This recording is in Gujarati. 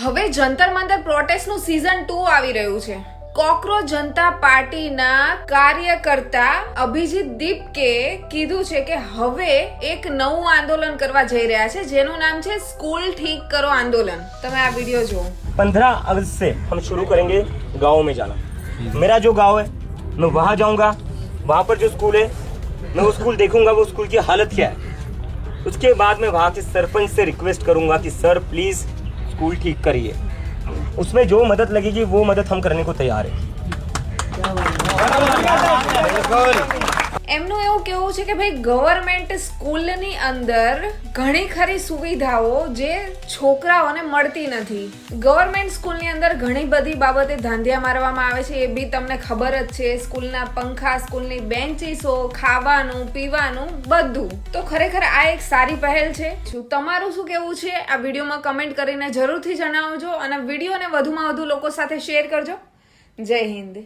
હવે જંતર મંતર પ્રોટેસ્ટનું સીઝન 2 આવી રહ્યું છે। કોકરોચ જનતા પાર્ટીના કાર્યકર્તા અભિજીત દીપકે કીધું છે કે હવે એક નવું આંદોલન કરવા જઈ રહ્યા છે જેનું નામ છે સ્કૂલ ઠીક કરો આંદોलन। તમે આ વિડિયો જો। 15 अगस्त से हम शुरू करेंगे गाँव में जाना। मेरा जो गांव है मैं वहाँ जाऊँगा, वहाँ पर जो स्कूल है मैं वो स्कूल देखूंगा, वो स्कूल की हालत क्या है। उसके बाद मैं वहाँ के सरपंच से रिक्वेस्ट करूंगा कि सर प्लीज़ स्कूल ठीक करिए। उसमें जो मदद लगेगी वो मदद हम करने को तैयार है। એમનું એવું કહેવું છે કે ભાઈ ગવર્મેન્ટ સ્કૂલની અંદર ઘણી ખરી સુવિધાઓ જે છોકરાઓને મળતી નથી। ગવર્મેન્ટ સ્કૂલની અંદર ઘણી બધી બાબતે ધાંધિયા મારવામાં આવે છે, એ બી તમને ખબર જ છે। સ્કૂલના પંખા, સ્કૂલની બેન્ચીસો, ખાવાનું પીવાનું બધું। તો ખરેખર આ એક સારી પહેલ છે। શું તમારું શું કહેવું છે આ વિડીયોમાં કમેન્ટ કરીને જરૂરથી જણાવજો અને વિડીયોને વધુમાં વધુ લોકો સાથે શેર કરજો। જય હિન્દ।